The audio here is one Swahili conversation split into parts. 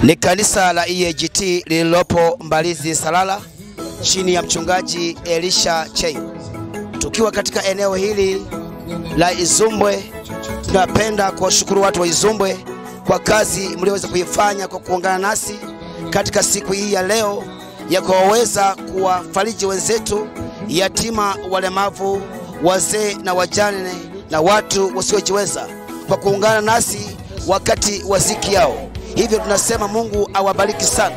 Ni kanisa la EAGT lililopo Mbalizi Salala chini ya mchungaji Elisha Cheyo. Tukiwa katika eneo hili la Izumbwe, tunapenda kuwashukuru watu wa Izumbwe kwa kazi mlioweza kuifanya kwa kuungana nasi katika siku hii ya leo ya kuweza kuwafariji wenzetu yatima, walemavu, wazee na wajane na watu wasiojiweza kwa kuungana nasi wakati wa ziki yao. Hivyo tunasema Mungu awabariki sana.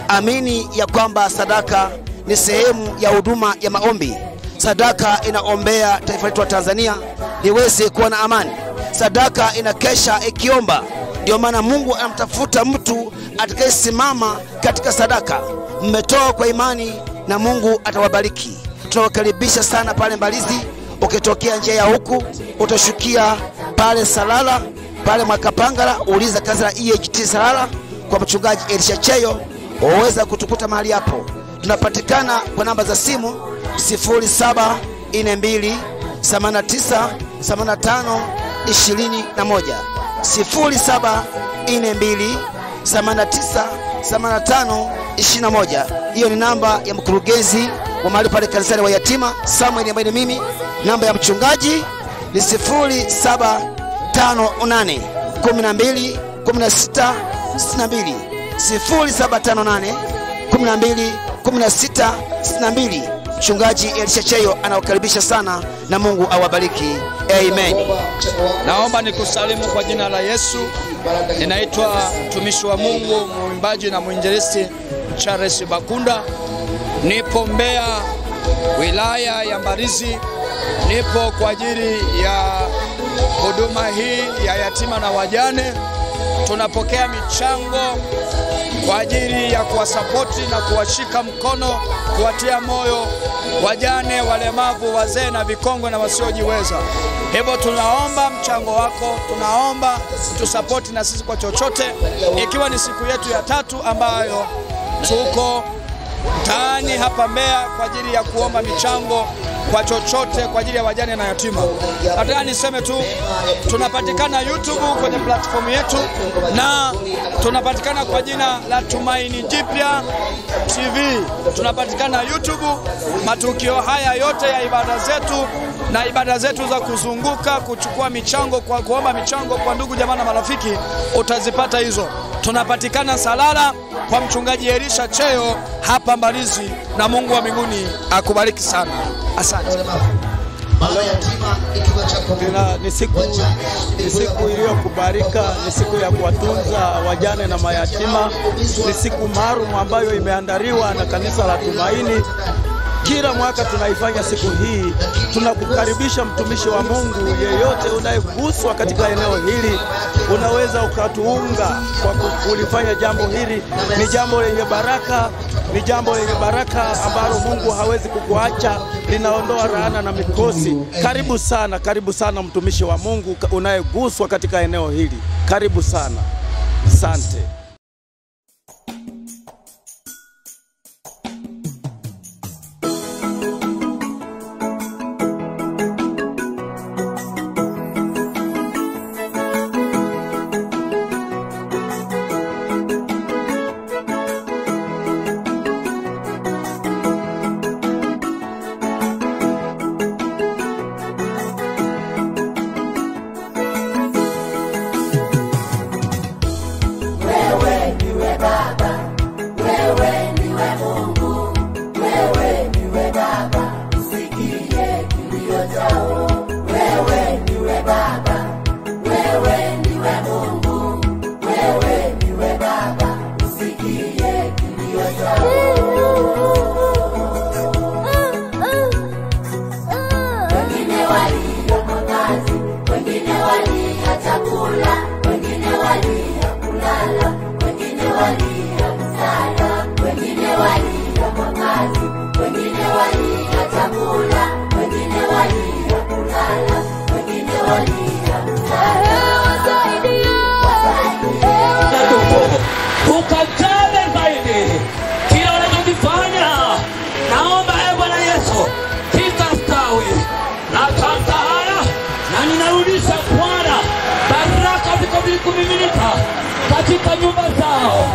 Amini ya kwamba sadaka ni sehemu ya huduma ya maombi. Sadaka inaombea taifa letu la Tanzania liweze kuwa na amani. Sadaka inakesha ikiomba. Ndio maana Mungu anamtafuta mtu atakayesimama katika sadaka. Mmetoa kwa imani na Mungu atawabariki. Tunawakaribisha sana pale Mbalizi. Ukitokea njia ya huku utashukia pale Salala, pale Mwakapangala, uliza kazi la EAGT Salala kwa mchungaji Elisha Cheyo, waweza kutukuta mahali hapo. Tunapatikana kwa namba za simu 0742 89 85 21, 0742 89 85 21. Hiyo ni namba ya mkurugenzi wa mahali pale kanisani wa yatima Samuel, ambaye ni mimi. Namba ya mchungaji ni 0758 12 16 62, 0758 12 16 62. Mchungaji Elisha Cheyo anawakaribisha sana na Mungu awabariki. Amen. Naomba nikusalimu kwa jina la Yesu. Ninaitwa mtumishi wa Mungu, mwimbaji na mwinjilisti Charles Bakunda. Nipo Mbeya, wilaya ya Mbalizi. Nipo kwa ajili ya huduma hii ya yatima na wajane. Tunapokea michango kwa ajili ya kuwasapoti na kuwashika mkono, kuwatia moyo wajane, walemavu, wazee na vikongwe na wasiojiweza. Hivyo tunaomba mchango wako, tunaomba tusapoti na sisi kwa chochote, ikiwa ni siku yetu ya 3 ambayo tuko mtaani hapa Mbeya kwa ajili ya kuomba michango kwa chochote kwa ajili ya wajane na yatima. Nataka niseme tu tunapatikana YouTube kwenye platform yetu, na tunapatikana kwa jina la Tumaini Jipya TV. Tunapatikana YouTube. Matukio haya yote ya ibada zetu na ibada zetu za kuzunguka kuchukua michango, kwa kuomba michango kwa ndugu jamaa na marafiki, utazipata hizo. Tunapatikana Salala kwa mchungaji Elisha Cheyo hapa Mbalizi, na Mungu wa mbinguni akubariki sana. Asante. Ni siku iliyokubarika, ni siku ya kuwatunza wajane na mayatima. Ni siku maalum ambayo imeandaliwa na kanisa la Tumaini. Kila mwaka tunaifanya siku hii. Tunakukaribisha mtumishi wa Mungu, yeyote unayeguswa katika eneo hili, unaweza ukatuunga kwa kulifanya jambo hili. Ni jambo lenye baraka, ni jambo lenye baraka ambalo Mungu hawezi kukuacha, linaondoa laana na mikosi. Karibu sana mtumishi wa Mungu unayeguswa katika eneo hili. Karibu sana. Asante. Ukatale zaidi kila unachokifanya, naomba Bwana Yesu kikastawi na sasa haya, na ninarudisha Bwana baraka ziko kumiminika katika nyumba zao.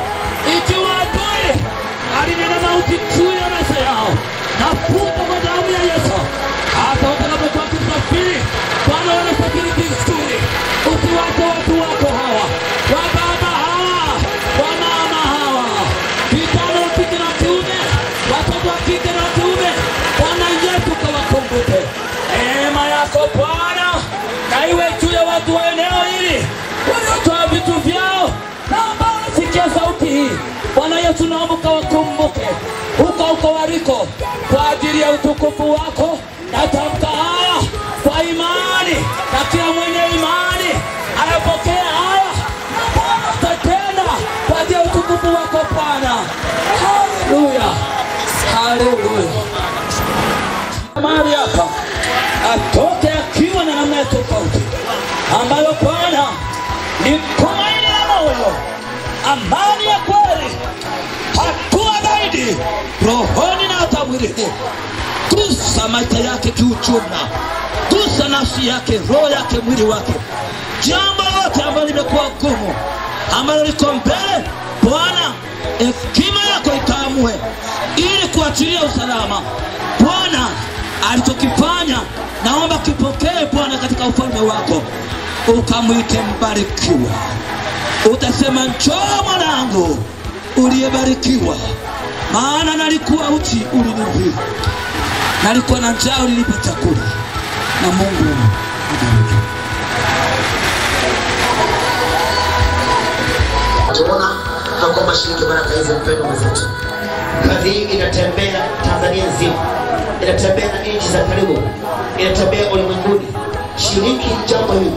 yako Bwana na iwe juu ya watu wa eneo hili waliotoa vitu vyao na ambao wanasikia sauti hii. Bwana Yesu, naomba ukawakumbuke huko waliko kwa ajili ya utukufu wako. Natamka haya kwa imani, na kila mwenye imani anapokea haya na Bwana utatenda kwa ajili ya utukufu wako Bwana. Haleluya, haleluya. Mahali hapa atoke akiwa na namna tofauti ambayo Bwana ni tumaini la moyo, amani ya kweli, hatua zaidi rohoni na hata mwilini. Gusa maisha yake kiuchumi, gusa nafsi yake, roho yake, mwili wake. Jambo lote ambalo limekuwa gumu, ambalo liko mbele, Bwana hekima yako ikaamue ili kuachilia usalama. Bwana alichokifanya naomba kipokee Bwana katika ufalme wako. Ukamwite mbarikiwa. Utasema njoo mwanangu uliyebarikiwa, maana nalikuwa uchi ulinivisha, nalikuwa na njaa ulinipa chakula. Na Mungu abariki. Tunaona tunakomba shiriki baraka hizi mpendo mwetu. Kazi hii inatembea Tanzania nzima, inatembea na nchi za karibu, inatembea ulimwenguni. Shiriki jambo hili.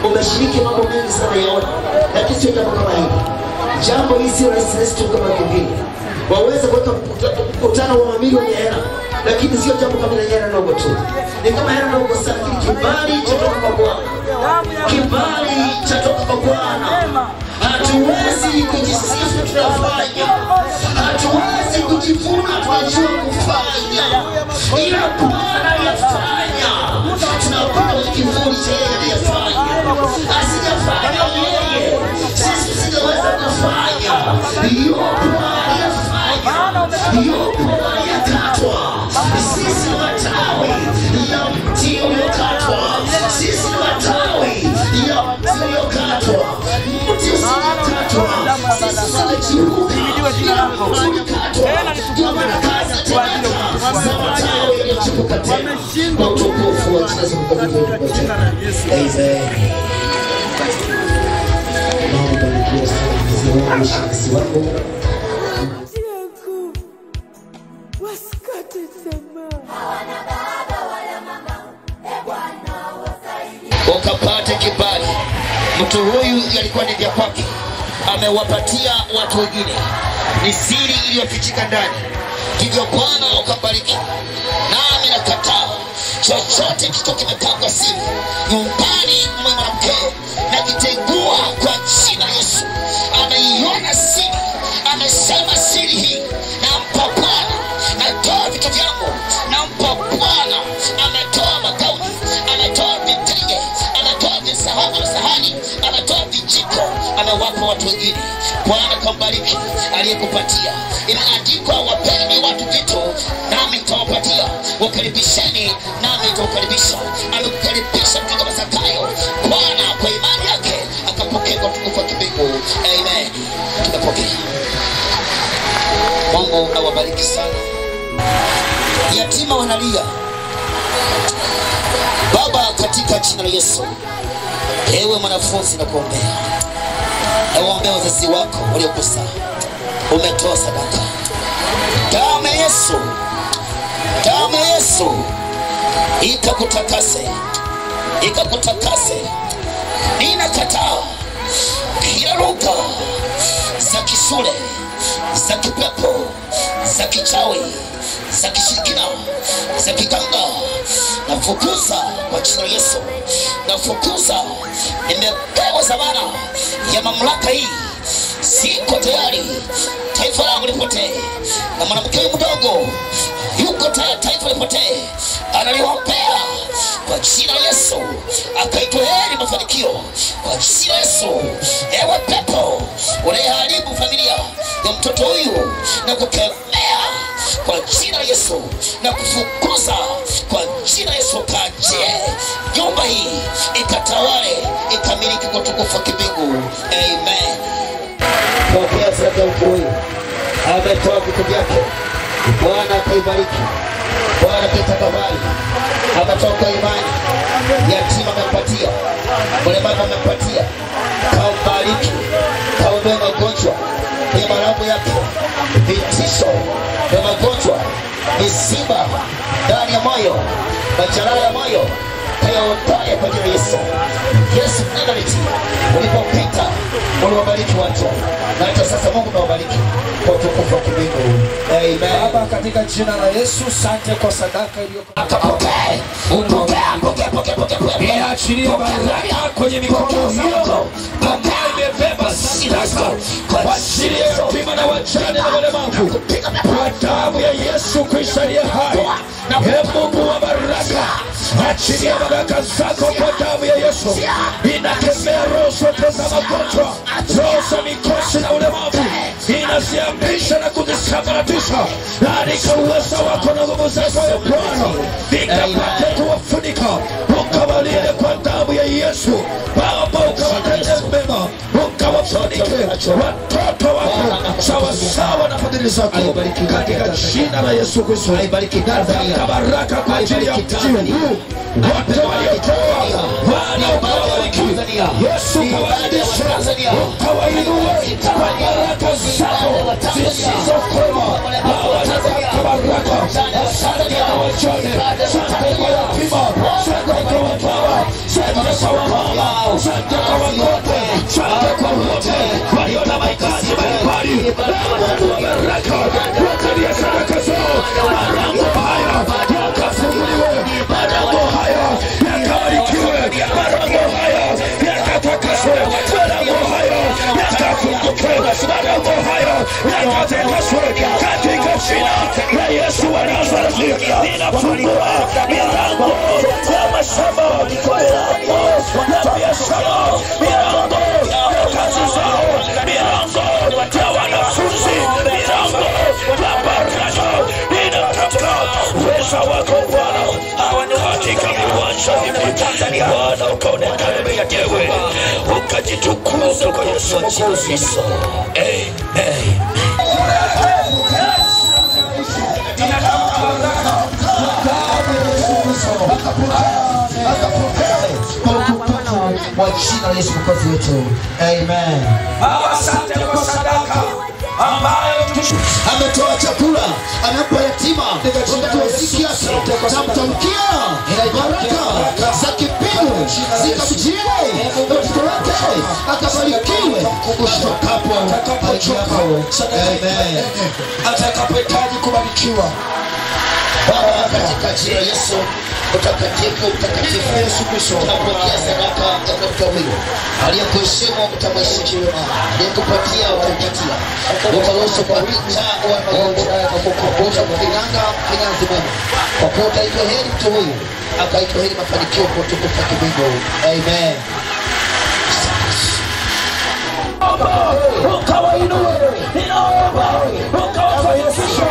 Umeshiriki mambo mengi sana yaona, lakini sio jambo kama hili. Jambo hili sio rahisi tu kama kingine. Waweza kuweka mkutano wa mamilioni ya hela, lakini sio jambo kama hela ndogo tu. Ni kama hela ndogo sana, kibali chatoka kwa Bwana. Kibali chatoka kwa Bwana. Hatuwezi kujisifu tunafanya, hatuwezi kujivuna tunajua kufanya, ila Bwana yafanya. Tunapata kivuli cha yeye aliyefanya. Asijafanya yeye, sisi singeweza kufanya. Hiyo Bwana yafanya, hiyo Bwana yakatwa. Sisi matawi ya mti uliokatwa, sisi matawi ya mti uliokatwa. Mti usiokatwa, sisi tunachiuka. Matawi yaliyochipuka tena kwa utukufu wa Yesu Kristo. Amen. Ukapate kibali. Mtu huyu yalikuwa ni vya kwake, amewapatia watu wengine. Ni siri iliyofichika ndani. Hivyo Bwana ukabariki. Nami nakataa chochote kitu kimepangwa siri nyumbani mwa mwanamke, na kitengua kwa jina Yesu. Ameiona siri, amesema siri hii, nampa Bwana. Natoa vitu vyangu, nampa Bwana. Ametoa magauni, ametoa vitenge, ametoa visahani, ametoa vijiko, amewapa watu wengine. Bwana kambariki aliyekupatia. Imeandikwa wapeni watu vitu, nami nitawapatia. Wakaribisheni, nami nitawakaribisha. Amekukaribisha mtu kama Zakayo. Bwana kwa imani yake akapokea kwa utukufu wa kimbingu. Amen. Tukapokea. Mungu awabariki sana. Yatima wanalia. Baba, katika jina la Yesu, ewe mwanafunzi na kuombea, nawaombea wazazi wako waliokusa. Umetoa sadaka. Damu ya Yesu, damu ya Yesu ikakutakase, ikakutakase. Ninakataa kila lugha za kisule, za kipepo, za kichawi, za kishirikina, za kiganga. Nafukuza kwa jina la Yesu. Nafukuza. Nimepewa zamana ya mamlaka hii. Siko tayari taifa langu lipotee, na mwanamke mdogo yuko tayari taifa lipotee. Analiombea kwa jina la Yesu, akaitwa heri mafanikio kwa jina la Yesu. Ewe pepo unayeharibu familia ya mtoto huyu, na kukemea kwa jina la Yesu, na kufukuza kwa jina la Yesu. Kaje nyumba hii ikatawale, ikamiliki kwa utukufu wa kimbingu. Amen. Pokea sadaka ya mtu huyu. Ametoa vitu vyake. Bwana akaibariki. Bwana akitakabali. Ametoka imani. yatima amempatia, mlemavu amempatia. Kaubariki, kaondoe magonjwa kwenye malango yake, vitisho vya magonjwa, misiba ndani ya moyo, majeraha ya moyo, kayaondoe kwa jina la Yesu. Yesu Nazareti, ulipopita uliwabariki watu, na hata sasa Mungu amewabariki kwa utukufu wa mbingu. Amen. Baba, katika jina la Yesu, asante kwa sadaka Pokea baraka kwenye mikono hiyo ambayo imebeba sadaka kwa ajili ya yatima na wajane na walemavu, kwa damu ya Yesu Kristo aliye hai. Mungu wa baraka, achilia baraka zako kwa damu ya Yesu. Inakemea roho zote za magonjwa, roho za mikosi na ulemavu, inaziamisha na kuzisambaratisha katika uwezo wako na nguvu zako ya Bwana. Nikapate kuwafunika, ukawalie kwa damu ya Yesu. Baba, ukawatende mema, ukawafunike watoto wako sawasawa na fadhili zako, katika jina la Yesu Kristo. Baraka kwa ajili ya mji huu, wote waliotoa Bwana ukawabariki. Yesu kawaadisha, ukawainue kwa baraka zako zisizokoma. Wanataka baraka, asante kwa wajane, asante kwa yatima, asante kwa watawa, asante kwa wamama, asante kwa wagonjwa, asante kwa wote walio na mahitaji mbalimbali. Baraka wakalia sadaka zao, malango haya yakafunguliwe, malango haya yakabarikiwe, malango haya yakatakaswe, malango haya yakafunguke, malango haya yakatakaswe katika jina la Yesu wa Nazareti. Ninafungua milango ya mashamba, milango ya biashara, milango ya kazi zao, milango ya wanafunzi, milango ya baraka. Ninataka uweza wako Bwana katika viwanja hivi Bwana, ukaonekane mwenyewe, ukajitukuza kwa Yesu Kristo. Amen. Kwa jina la Yesu Mwokozi wetu. Amen. Asante kwa sadaka ambayo ametoa chakula, anampa yatima, wakati wa siku yake tamtamkia baraka za kipingu zikamjie mtoto wake, akabarikiwe atakapochoka, atakapohitaji kubarikiwa. Baba, katika jina la Yesu utakatifu Yesu Kristo, tunapokea sadaka ya mtoto huyo. Aliyekuheshimu utamheshimu, aliyekupatia utampatia, ukaruhusu kwa vita wa magonjwa kukumbusha kuvinanga kinyanzi mwema, kwa kuwa utaitwa heri mtu huyu, akaitwa heri mafanikio kwa utukufu wa mbingu. Amen. Ukawainue, ninaomba ukawafanyishe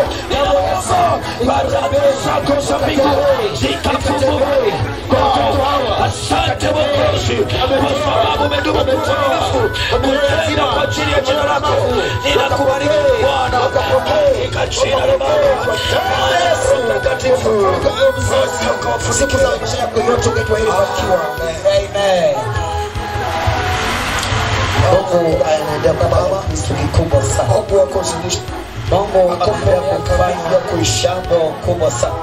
baraka zako za mbinguni zikafunguke kwa watoto hawa. Asante Mwokozi, kwa sababu umedumu mwaminifu kulinda kwa ajili ya jina lako. Ninakubariki Bwana, katika jina la Baba Yesu Mtakatifu. Siku za maisha yako yote ukibarikiwa. Amen. Mungu anaendelea kubaba kitu kikubwa sana. Mungu akuzidishe. Mungu anaendelea kufanya kuishambo kubwa sana.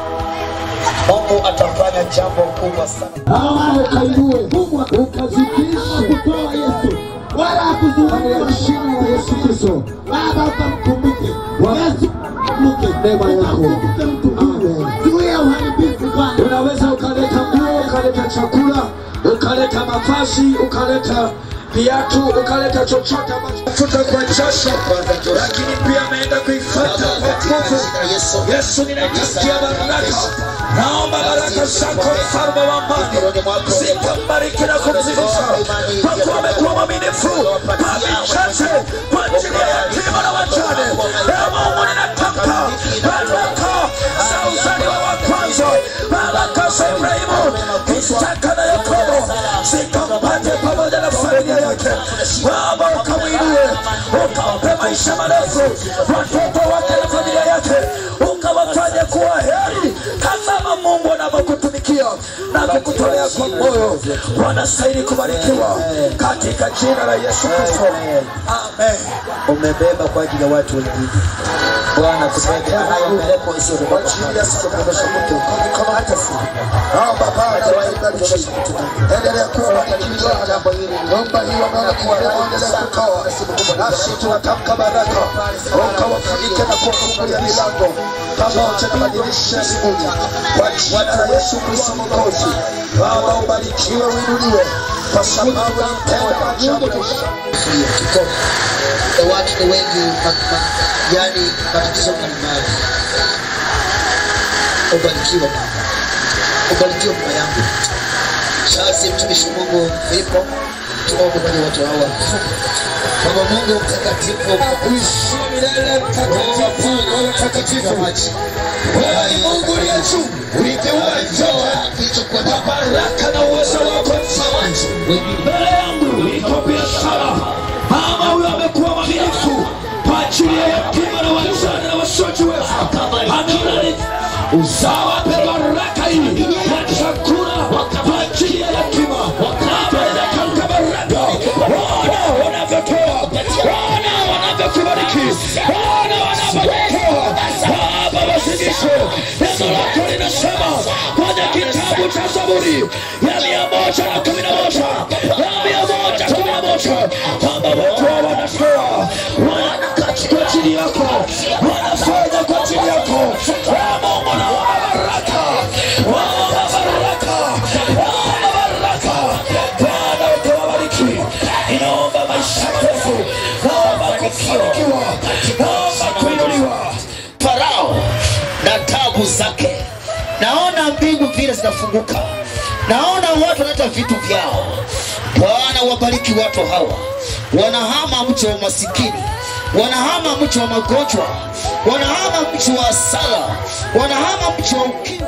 Mungu atafanya jambo kubwa sana. Baba ukainue, Mungu ukazidishe kutoa Yesu. Wala kuzuia jina la Yesu Kristo. Baba ukamkumbuke. Yesu kumbuke neema yako. Amen. Zuia uharibifu Bwana. Unaweza ukaleta nguo, ukaleta chakula, ukaleta mavazi, ukaleta viatu, ukaleta chochote ambacho kwa jasho, lakini pia ameenda kuifuata kwa nguvu. Yesu, ninaitikia baraka. Naomba baraka zako mfalme wa amani zikambariki na kumzidisha, kwa kuwa amekuwa mwaminifu machache kwa ajili ya yatima na wajane. Mungu, ninatamka baraka za uzaliwa wa kwanza, baraka za Ibrahimu, Isaka na Yakobo zikampate pamoja na familia yake. Baba ukamwinue, ukampe maisha marefu watoto wake na familia yake, ukawafanye kuwa heri kama Mungu anavyokutumikia na kukutolea kwa moyo wanastahili kubarikiwa katika jina la Yesu Kristo. Amen. Umebeba kwa ajili ya watu wengine. Bwana kusaidia hayo mbeleko isiyo kwa ajili ya sisi kuondosha mtu kama hata si. Baba atawabariki. Endelea kuwabariki jambo hili. Naomba hiyo Bwana kuendelea kutoa. Nasi tunatamka baraka. Ukawafunike na kuwafungulia milango pamoja na madirisha sibuni. Kwa jina la Yesu Kristo Mwokozi. Baba ubarikiwe, uinuliwe kwa sababu ni mtenda maajabu. Watu ni wengi, yani matatizo mbalimbali. Ubarikiwe Baba. Ubarikiwe Baba yangu. Sasa mtumishi Mungu Filipo, tuombe kwa watu hawa. Baba Mungu mtakatifu, uishi milele mtakatifu. Wewe ni Mungu aliye juu, uliteua vyote kwa baraka na uwezo wako msawaji. Mbele yangu iko biashara. Mama huyo amekuwa mwaminifu kwa ajili ya yatima na wajane na wasiojiweza. Ameona usawa pewa baraka hii ya chakula kwa ajili ya yatima. Ameona baraka. Ona wanavyotoa. Ona wanavyokubariki. Ona wanavyotoa. Baba wazidishe. Neno lako linasema kwenye kitabu cha Zaburi ya 111 kwamba watu wanatoa kwa ajili yako, wanafanya kwa ajili yako. Mungu na baraka, baraka. Bwana utawabariki. Inaomba maisha marefu, naomba kufanikiwa, naomba kuinuliwa. Farao na tabu zake. Naona mbingu vile zinafunguka. Naona watu wanaleta vitu vyao. Bwana wabariki watu hawa. Wanahama mji wa masikini, wanahama mji wa magonjwa, wanahama mji wa hasara, wanahama mji wa ukimwi.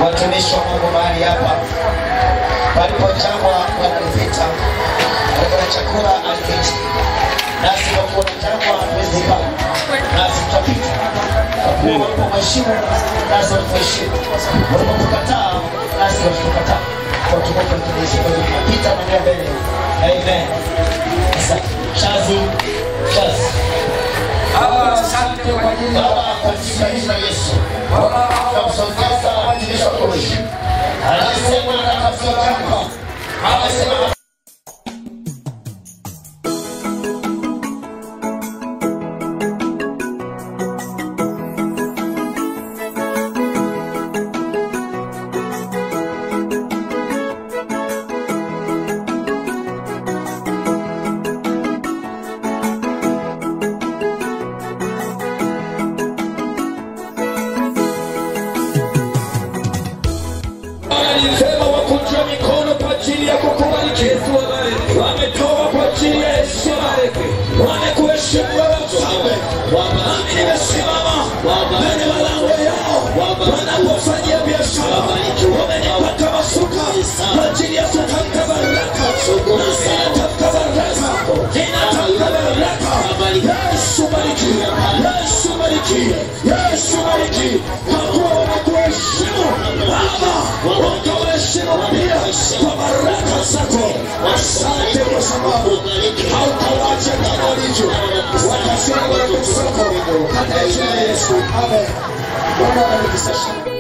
Watumishi wa Mungu mahali hapa palipojangwa wanalipita, walikuwa chakula alipita, nasi kwa jangwa hatuwezika, nasi tutapita. Kwa mheshimu nasi watuheshimu, walipotukataa nasi watukataa. Kwa tumoja tunapita na mbele. Amen. Shazi. Asante kwa jina la Yesu. Tunamsogeza mtumishi wako. Anasema anatafuta chako. Anasema alisema wakunje mikono kwa ajili ya kukubariki. Wametoa kwa ajili ya heshima. Wamekuheshimu wewe mfalme. Nami nimesimama mbele malango yao wanapofanyia biashara. Wamenipa kama suka kwa ajili ya kutamka baraka. Nami natamka baraka. Ninatamka baraka. Yesu bariki. Yesu bariki. Yesu bariki. Kwa kuwa wanakuheshimu Baba, wakawaheshimu pia kwa baraka zako. Asante kwa sababu hautawacha kama walivyo. Watasema baraka zako katika jina la Yesu. Amen. Bwana awabariki sana.